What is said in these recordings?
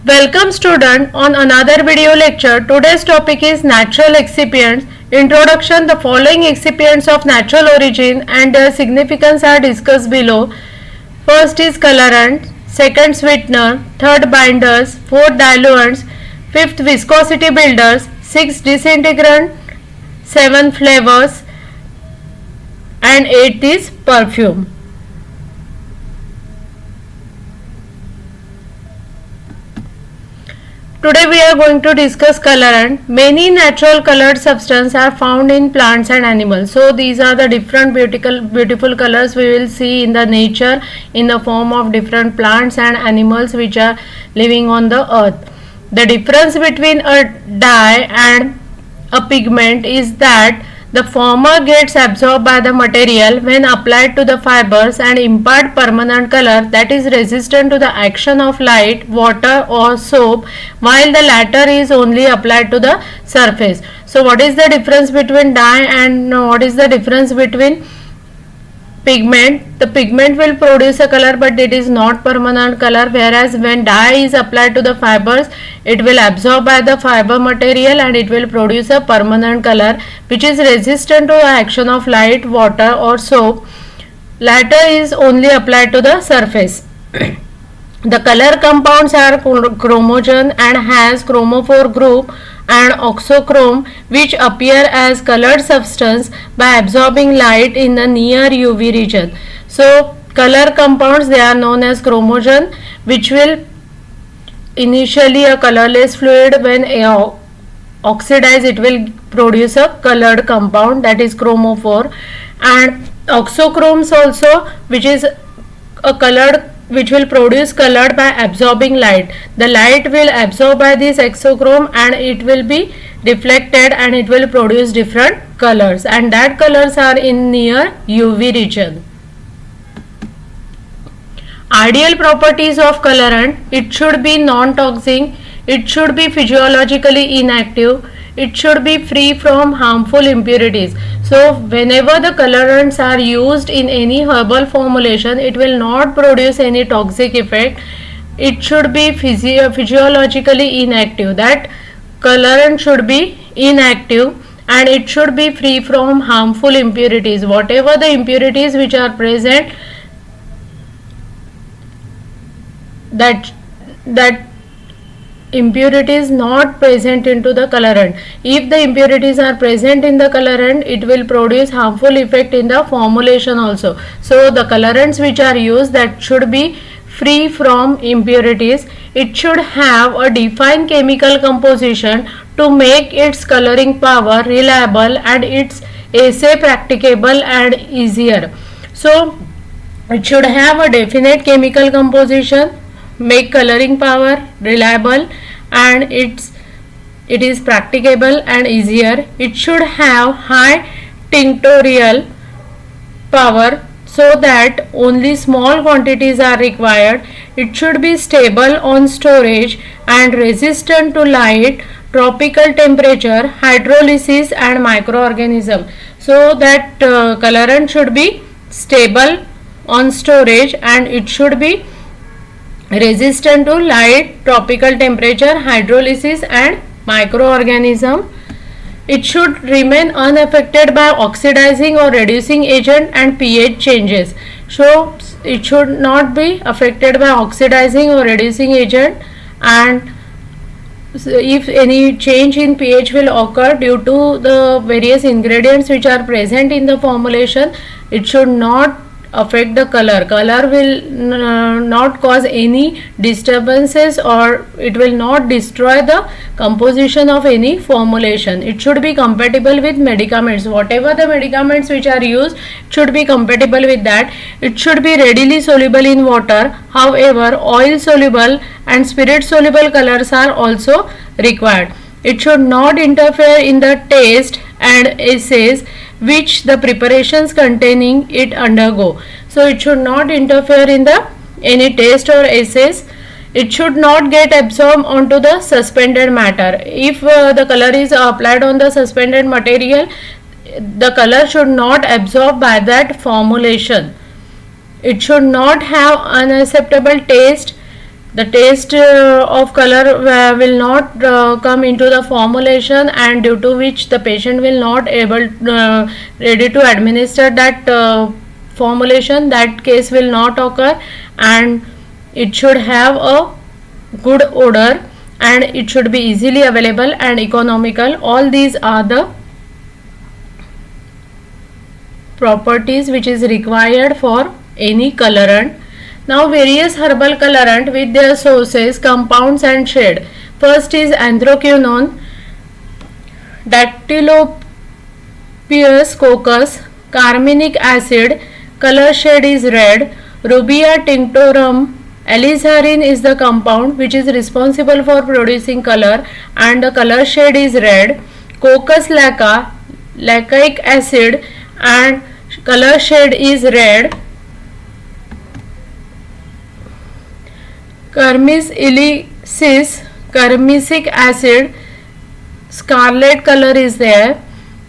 Welcome student on another video lecture. Today's topic is natural excipients. Introduction. The following excipients of natural origin and their significance are discussed below. First is colorant, second sweetener, third binders, fourth diluents, fifth viscosity builders, sixth disintegrant, seventh flavors, and eighth is perfume. Today we are going to discuss colorant. Many natural colored substances are found in plants and animals. So these are the different beautiful colors we will see in the nature in the form of different plants and animals which are living on the earth. The difference between a dye and a pigment is that the former gets absorbed by the material when applied to the fibers and impart permanent color that is resistant to the action of light, water or soap, while the latter is only applied to the surface. So what is the difference between dye and what is the difference between pigment? The pigment will produce a color but it is not permanent color, whereas when dye is applied to the fibers it will absorb by the fiber material and it will produce a permanent color which is resistant to the action of light, water or soap. Latter is only applied to the surface. The color compounds are chromogen and has chromophore group and oxochrome, which appear as colored substance by absorbing light in the near UV region. So color compounds, they are known as chromogen, which will initially a colorless fluid, when oxidized it will produce a colored compound, that is chromophore, and oxochromes also, which is a colored, which will produce colored by absorbing light. The light will absorb by this exochrome and it will be deflected and it will produce different colors, and that colors are in near UV region. Ideal properties of colorant: it should be non-toxic, it should be physiologically inactive, it should be free from harmful impurities. So whenever the colorants are used in any herbal formulation, it will not produce any toxic effect. It should be physiologically inactive, that colorant should be inactive, and it should be free from harmful impurities. Whatever the impurities which are present, that impurities not present into the colorant. If the impurities are present in the colorant, it will produce harmful effect in the formulation also. So the colorants which are used, that should be free from impurities. It should have a defined chemical composition to make its coloring power reliable and its assay practicable and easier. So it should have a definite chemical composition, make coloring power reliable, and it is practicable and easier. It should have high tinctorial power so that only small quantities are required. It should be stable on storage and resistant to light, tropical temperature, hydrolysis and microorganism. So that colorant should be stable on storage and it should be resistant to light, tropical temperature, hydrolysis and microorganism. It should remain unaffected by oxidizing or reducing agent and pH changes. So it should not be affected by oxidizing or reducing agent, and if any change in pH will occur due to the various ingredients which are present in the formulation, it should not affect the color. Color will not cause any disturbances, or it will not destroy the composition of any formulation. It should be compatible with medicaments. Whatever the medicaments which are used, it should be compatible with that. It should be readily soluble in water. However, oil soluble and spirit soluble colors are also required. It should not interfere in the taste and assays which the preparations containing it undergo. So it should not interfere in the any taste or assays. It should not get absorbed onto the suspended matter. If the color is applied on the suspended material, the color should not absorb by that formulation. It should not have unacceptable taste the taste of color will not come into the formulation, and due to which the patient will not able ready to administer that formulation. That case will not occur, and it should have a good odor, and it should be easily available and economical. All these are the properties which is required for any colorant. Now various herbal colorant with their sources, compounds and shade. First is anthraquinone, Dactylopyus coccus, carminic acid, color shade is red. Rubia tinctorum, alizarin is the compound which is responsible for producing color, and the color shade is red. Coccus laca, lactic acid, and color shade is red. Kermes ilicis, carmicic acid, scarlet color is there.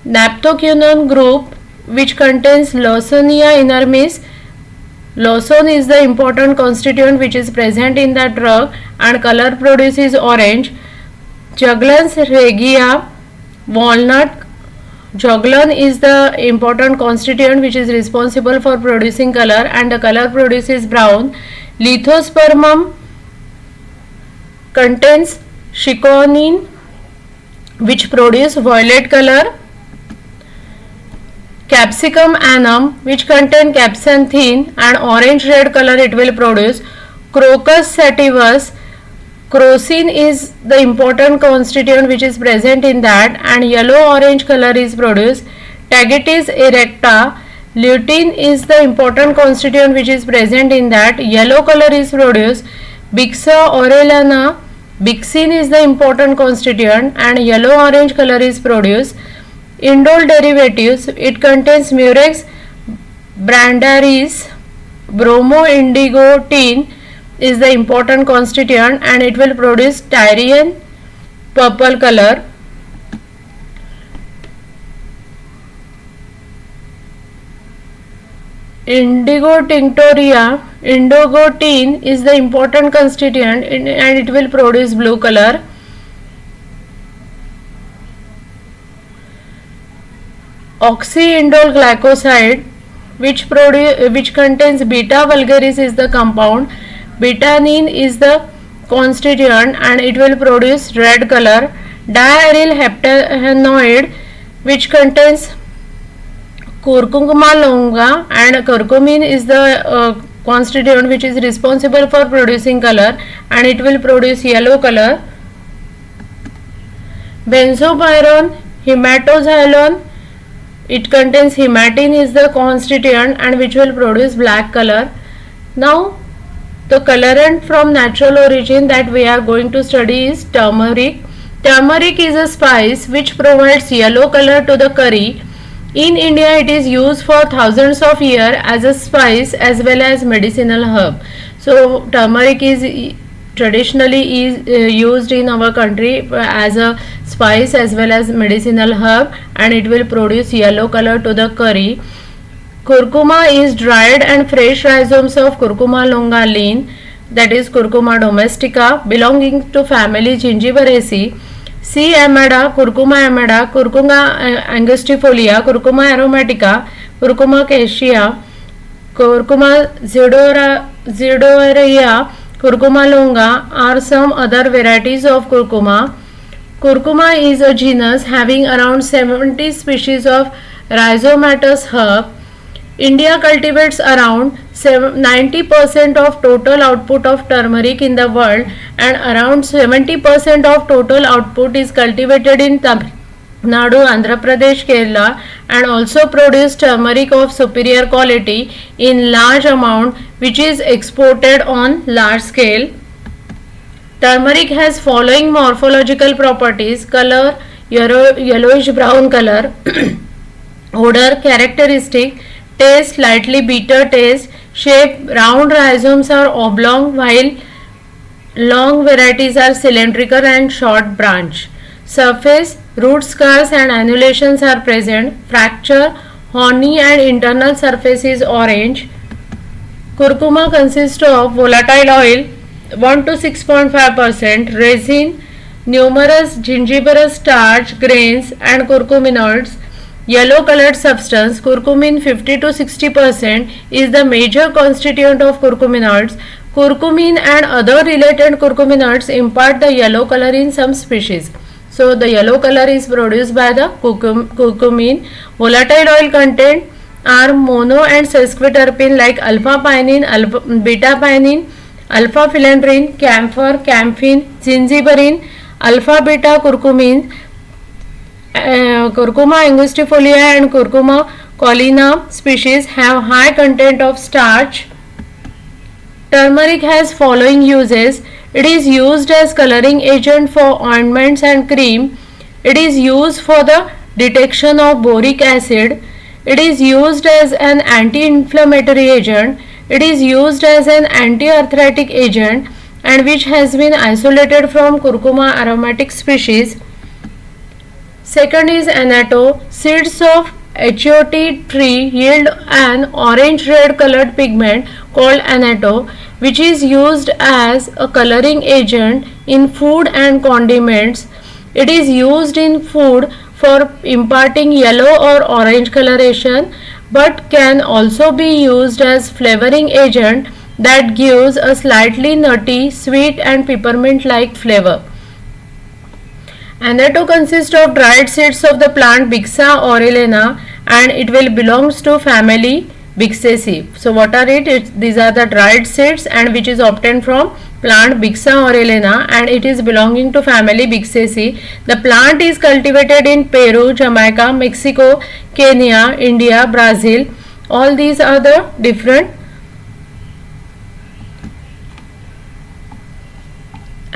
Naphthoquinone group which contains Lawsonia inermis. Lawson is the important constituent which is present in that drug, and color produces orange. Juglans regia, walnut. Juglane is the important constituent which is responsible for producing color, and the color produces brown. Lithospermum contains chiconin which produce violet color. Capsicum annum which contain capsanthin, and orange red color it will produce. Crocus sativus, crocin is the important constituent which is present in that, and yellow orange color is produced. Tagetes erecta, lutein is the important constituent which is present in that, yellow color is produced. Bixa orellana, bixin is the important constituent, and yellow orange color is produced. Indole derivatives, it contains murex brandaris. Bromo-indigotin is the important constituent, and it will produce Tyrian purple color. Indigo tinctoria, indigotin is the important constituent, and it will produce blue color. Oxyindole glycoside which contains beta vulgaris is the compound. Betanin is the constituent, and it will produce red color. Diaryl heptanoid which contains curcuma longa, and curcumin is the constituent which is responsible for producing color, and it will produce yellow color. Benzopyrone, hematoxylone, it contains hematin is the constituent, and which will produce black color. Now the colorant from natural origin that we are going to study is turmeric. Turmeric is a spice which provides yellow color to the curry. In India it is used for thousands of years as a spice as well as medicinal herb. So turmeric is traditionally used in our country as a spice as well as medicinal herb, and it will produce yellow color to the curry. Curcuma is dried and fresh rhizomes of Curcuma longa lean, that is Curcuma domestica, belonging to family Gingiberaceae. C. amada, Curcuma angustifolia, Curcuma aromatica, Curcuma cassia, Curcuma zidorea, Curcuma longa are some other varieties of curcuma. Curcuma is a genus having around 70 species of rhizomatous herb. India cultivates around 90% of total output of turmeric in the world, and around 70% of total output is cultivated in Tamil Nadu, Andhra Pradesh, Kerala, and also produce turmeric of superior quality in large amount which is exported on large scale. Turmeric has following morphological properties: color yellowish brown color, odor characteristic, taste slightly bitter taste, shape round rhizomes are oblong while long varieties are cylindrical and short branch. Surface root scars and annulations are present. Fracture, horny and internal surface is orange. Curcuma consists of volatile oil 1 to 6.5%, resin, numerous gingiberous starch grains and curcuminoids. Yellow colored substance curcumin 50 to 60% is the major constituent of curcuminoids. Curcumin and other related curcuminoids impart the yellow color in some species. So the yellow color is produced by the curcumin. Volatile oil content are mono and sesquiterpene like alpha-pinene, beta-pinene, alpha-philandrine, camphor, camphene, gingiberine, alpha-beta curcumin, Curcuma angustifolia and Curcuma caulina species have high content of starch. Turmeric has following uses. It is used as coloring agent for ointments and cream. It is used for the detection of boric acid. It is used as an anti-inflammatory agent. It is used as an anti-arthritic agent and which has been isolated from Curcuma aromatic species. Second is annatto. Seeds of achiote tree yield an orange-red colored pigment called annatto, which is used as a coloring agent in food and condiments. It is used in food for imparting yellow or orange coloration, but can also be used as flavoring agent that gives a slightly nutty, sweet and peppermint-like flavor. Annatto consists of dried seeds of the plant Bixa aurelana and it will belongs to family Bixaceae. So what are it? These are the dried seeds and which is obtained from plant Bixa aurelana and it is belonging to family Bixaceae. The plant is cultivated in Peru, Jamaica, Mexico, Kenya, India, Brazil. All these are the different.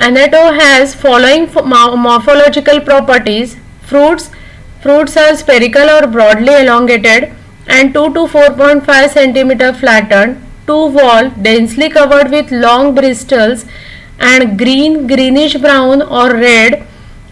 Annatto has following morphological properties. Fruits are spherical or broadly elongated and 2 to 4.5 cm flattened, two-walled, densely covered with long bristles and greenish brown or red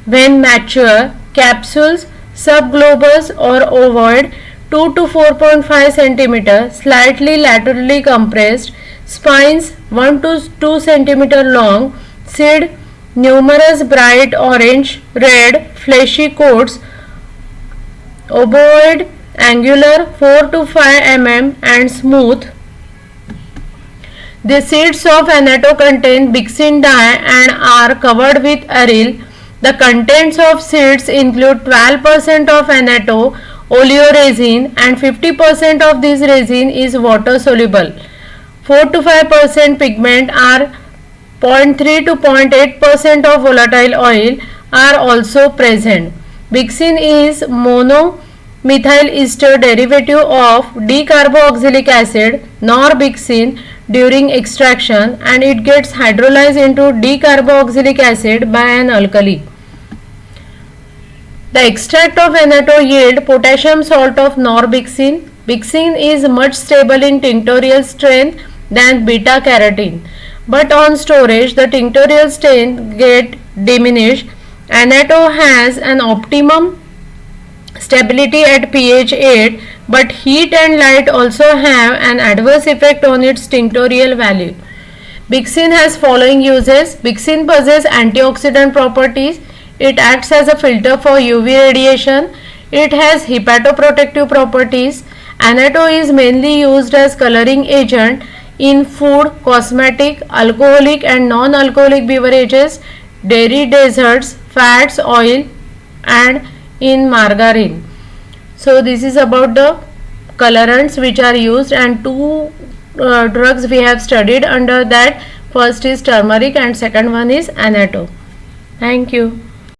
when mature. Capsules subglobous or ovoid, 2 to 4.5 cm, slightly laterally compressed. Spines 1 to 2 cm long. Seed numerous bright orange, red, fleshy coats, ovoid, angular 4 to 5 mm and smooth. The seeds of annatto contain bixin dye and are covered with aril. The contents of seeds include 12% of annatto oleoresin and 50% of this resin is water soluble. 4 to 5% pigment are 0.3 to 0.8% of volatile oil are also present. Bixin is monomethyl ester derivative of D-carboxylic acid, norbixin, during extraction and it gets hydrolyzed into D-carboxylic acid by an alkali. The extract of annatto yield potassium salt of norbixin. Bixin is much stable in tinctorial strength than beta carotene. But on storage the tinctorial strength get diminished. Annatto has an optimum stability at pH 8 but heat and light also have an adverse effect on its tinctorial value. Bixin has following uses. Bixin possesses antioxidant properties. It acts as a filter for UV radiation. It has hepatoprotective properties. Annatto is mainly used as coloring agent in food, cosmetic, alcoholic and non-alcoholic beverages, dairy desserts, fats, oil and in margarine. So this is about the colorants which are used and two drugs we have studied under that. First is turmeric and second one is annatto. Thank you.